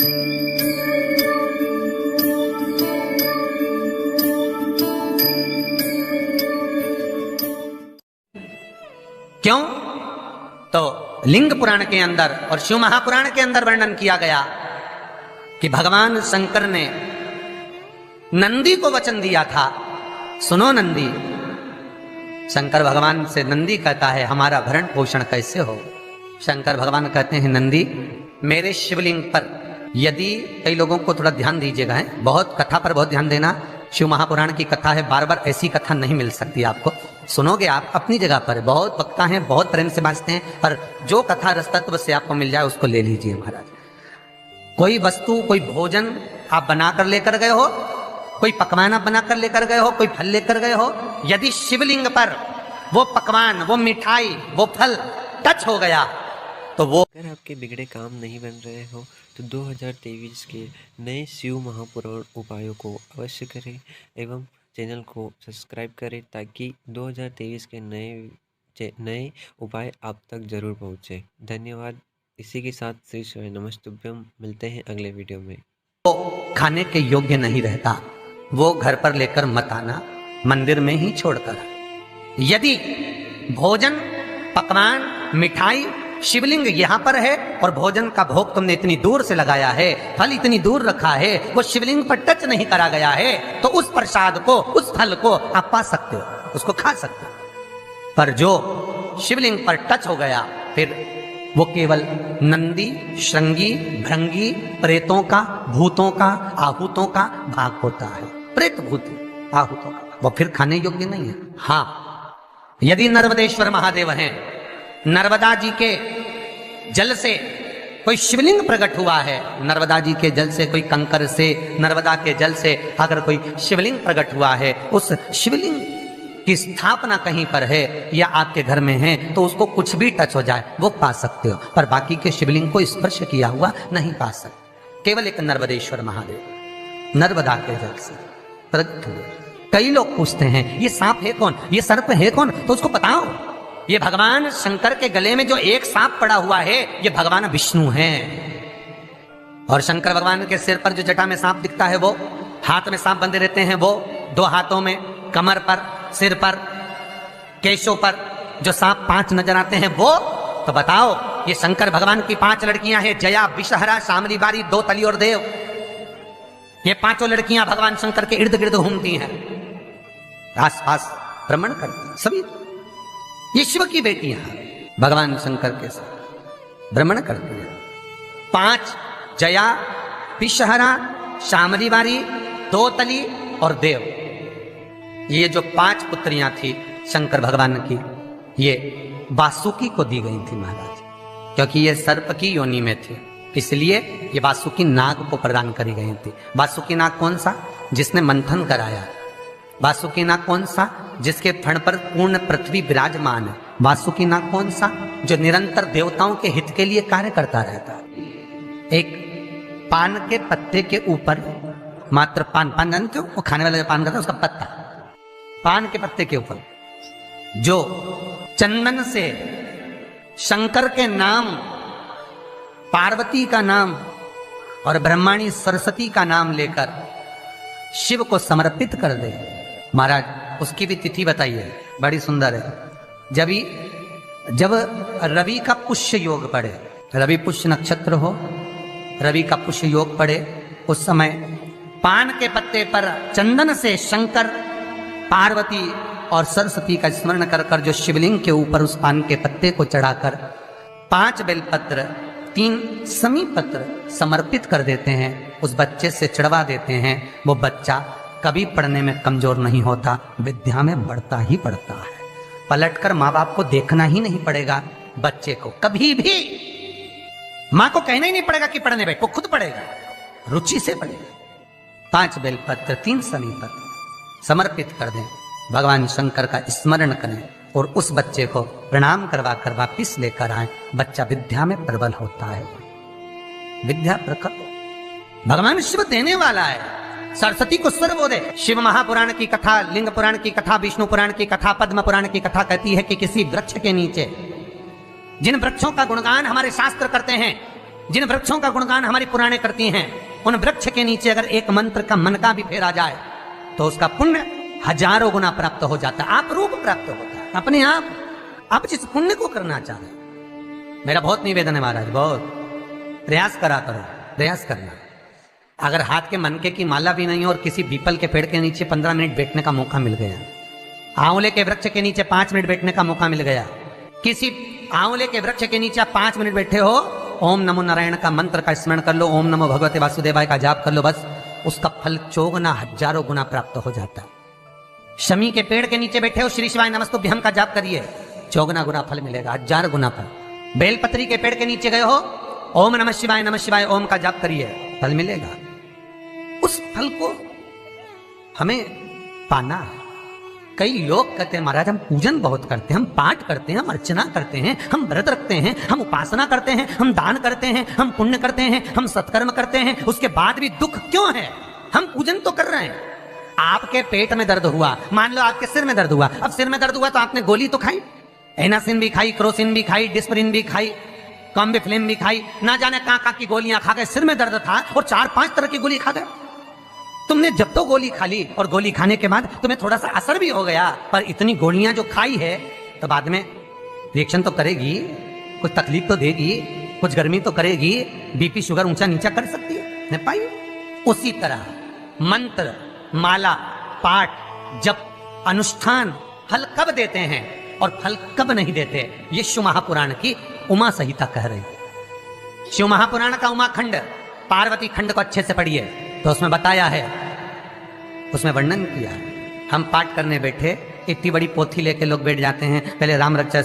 क्यों? तो लिंग पुराण के अंदर और शिव महापुराण के अंदर वर्णन किया गया कि भगवान शंकर ने नंदी को वचन दिया था, सुनो नंदी। शंकर भगवान से नंदी कहता है हमारा भरण पोषण कैसे हो? शंकर भगवान कहते हैं नंदी मेरे शिवलिंग पर, यदि कई लोगों को थोड़ा ध्यान दीजिएगा, है बहुत कथा पर बहुत ध्यान देना, शिव महापुराण की कथा है, बार बार ऐसी कथा नहीं मिल सकती आपको। सुनोगे आप अपनी जगह पर, बहुत वक्ता हैं, बहुत प्रेम से बांचते हैं, पर जो कथा रस तत्व से आपको मिल जाए उसको ले लीजिए महाराज। कोई वस्तु, कोई भोजन आप बनाकर लेकर गए हो, कोई पकवान आप बनाकर लेकर गए हो, कोई फल लेकर गए हो, यदि शिवलिंग पर वो पकवान, वो मिठाई, वो फल टच हो गया तो वो, अगर आपके बिगड़े काम नहीं बन रहे हो तो 2023 के नए शिव महापुराण उपायों को अवश्य करें एवं चैनल को सब्सक्राइब करें ताकि 2023 के नए उपाय आप तक जरूर पहुँचे। धन्यवाद। इसी के साथ श्री शिवाय नमस्तुभ्यम। मिलते हैं अगले वीडियो में। वो खाने के योग्य नहीं रहता, वो घर पर लेकर मत आना, मंदिर में ही छोड़कर। यदि भोजन, पकवान, मिठाई, शिवलिंग यहाँ पर है और भोजन का भोग तुमने इतनी दूर से लगाया है, फल इतनी दूर रखा है, वो शिवलिंग पर टच नहीं करा गया है, तो उस प्रसाद को, उस फल को आप पा सकते हो, उसको खा सकते हो। पर जो शिवलिंग पर टच हो गया फिर वो केवल नंदी, श्रृंगी, भृंगी, प्रेतों का, भूतों का, आहूतों का भाग होता है। प्रेत भूत आहूतों का वो फिर खाने योग्य नहीं है। हाँ, यदि नर्मदेश्वर महादेव हैं, नर्मदा जी के जल से कोई शिवलिंग प्रकट हुआ है, नर्मदा जी के जल से, कोई कंकर से, नर्मदा के जल से अगर कोई शिवलिंग प्रकट हुआ है, उस शिवलिंग की स्थापना कहीं पर है या आपके घर में है, तो उसको कुछ भी टच हो जाए वो पा सकते हो, पर बाकी के शिवलिंग को स्पर्श किया हुआ नहीं पा सकते। केवल एक नर्मदेश्वर महादेव नर्मदा के जल से प्रकट हुए। कई लोग पूछते हैं ये सांप है कौन, ये सर्प है कौन, तो उसको बताओ ये भगवान शंकर के गले में जो एक सांप पड़ा हुआ है ये भगवान विष्णु हैं। और शंकर भगवान के सिर पर जो जटा में सांप दिखता है, वो हाथ में सांप बंधे रहते हैं, वो दो हाथों में, कमर पर, सिर पर, केशों पर जो सांप 5 नजर आते हैं वो, तो बताओ ये शंकर भगवान की 5 लड़कियां हैं, जया, विषहरा, शामली बारी, दो तली और देव। ये 5 लड़कियां भगवान शंकर के इर्द गिर्द घूमती हैं, आस पास भ्रमण करती हैं, सभी ये शिव की बेटियां भगवान शंकर के साथ भ्रमण करती हैं। 5 जया, विषहरा, शामली बारी, दो तली और देव, ये जो 5 पुत्रियां थी शंकर भगवान की, ये वासुकी को दी गई थी महाराज, क्योंकि ये सर्प की योनि में थे, इसलिए ये वासुकी नाग को प्रदान करी गई थी। वासुकी नाग कौन सा? जिसने मंथन कराया। वासुकी नाग कौन सा? जिसके फण पर पूर्ण पृथ्वी विराजमान है। वासुकी नाग कौन सा? जो निरंतर देवताओं के हित के लिए कार्य करता रहता है। एक पान के पत्ते के ऊपर, मात्र पान जानते हो, वो खाने वाला जो पान करता है उसका पत्ता, पान के पत्ते के ऊपर जो चंदन से शंकर के नाम, पार्वती का नाम और ब्रह्माणी सरस्वती का नाम लेकर शिव को समर्पित कर दे महाराज, उसकी भी तिथि बताइए, बड़ी सुंदर है। जब रवि का पुष्य योग पड़े, रवि पुष्य नक्षत्र हो, रवि का पुष्य योग पड़े, उस समय पान के पत्ते पर चंदन से शंकर, पार्वती और सरस्वती का स्मरण कर कर जो शिवलिंग के ऊपर उस पान के पत्ते को चढ़ाकर 5 बेलपत्र, 3 समी पत्र समर्पित कर देते हैं, उस बच्चे से चढ़वा देते हैं, वो बच्चा कभी पढ़ने में कमजोर नहीं होता, विद्या में बढ़ता ही बढ़ता है। पलटकर माँ बाप को देखना ही नहीं पड़ेगा, बच्चे को कभी भी माँ को कहना ही नहीं पड़ेगा कि पढ़ने बैठ, वो खुद पढ़ेगा, रुचि से पढ़ेगा। 5 बेलपत्र, 3 समी पत्र समर्पित कर दें, भगवान शंकर का स्मरण करें और उस बच्चे को प्रणाम करवा कर वापिस लेकर आए। बच्चा विद्या में प्रबल होता है, विद्या प्रकट भगवान शिव देने वाला है। सरस्वती को स्वर बोले। शिव महापुराण की कथा, लिंग पुराण की कथा, विष्णु पुराण की कथा, पद्म पुराण की कथा कहती है कि किसी वृक्ष के नीचे, जिन वृक्षों का गुणगान हमारे शास्त्र करते हैं, जिन वृक्षों का गुणगान हमारी पुराणे करती हैं, उन वृक्ष के नीचे अगर एक मंत्र का मन का भी फेरा जाए तो उसका पुण्य हजारों गुना प्राप्त हो जाता है, आप रूप प्राप्त होता है अपने आप जिस पुण्य को करना चाह रहे हैं। मेरा बहुत निवेदन है महाराज, बहुत प्रयास करा करो, प्रयास करना। अगर हाथ के मनके की माला भी नहीं हो और किसी पीपल के पेड़ के नीचे 15 मिनट बैठने का मौका मिल गया, आंवले के वृक्ष के नीचे 5 मिनट बैठने का मौका मिल गया, किसी आंवले के वृक्ष के नीचे 5 मिनट बैठे हो, ओम नमो नारायण का मंत्र का स्मरण कर लो, ओम नमो भगवते वासुदेवाय का जाप कर लो, बस उसका फल चौगुना हजारों गुना प्राप्त हो जाता है। शमी के पेड़ के नीचे बैठे हो, श्री शिवाय नमस्तुभ्यम का जाप करिए, चौगुना गुना फल मिलेगा, 1000 गुना फल। बेलपत्री के पेड़ के नीचे गए हो, ओम नमः शिवाय ओम का जाप करिए, फल मिलेगा। उस फल को हमें पाना है। कई लोग कहते हैं महाराज हम पूजन बहुत करते हैं, हम पाठ करते हैं, हम अर्चना करते हैं, हम व्रत रखते हैं, हम उपासना करते हैं, हम दान करते हैं, हम पुण्य करते हैं, हम सत्कर्म करते हैं, उसके बाद भी दुख क्यों है? हम पूजन तो कर रहे हैं। आपके पेट में दर्द हुआ, मान लो आपके सिर में दर्द हुआ, अब सिर में दर्द हुआ तो आपने गोली तो खाई, एनासिन भी खाई, क्रोसिन भी खाई, डिस्परिन भी खाई, कॉम्बिफ्लेम भी खाई, ना जाने कहां की गोलियां खा गए, सिर में दर्द था और 4-5 तरह की गोली खा गए। तुमने जब तो गोली खा ली और गोली खाने के बाद तुम्हें थोड़ा सा असर भी हो गया, पर इतनी गोलियां जो खाई है तो बाद में रिएक्शन तो करेगी, कुछ तकलीफ तो देगी, कुछ गर्मी तो करेगी, बीपी शुगर ऊंचा नीचा कर सकती है, नहीं पाई। उसी तरह मंत्र, माला, पाठ, जप, अनुष्ठान फल कब देते हैं और फल कब नहीं देते, ये शिव महापुराण की उमा संहिता कह रही। शिव महापुराण का उमा खंड, पार्वती खंड को अच्छे से पढ़िए तो उसमें बताया है, उसमें वर्णन किया है। हम पाठ करने बैठे, इतनी बड़ी पोथी लेके लोग बैठ जाते हैं, पहले राम रक्षा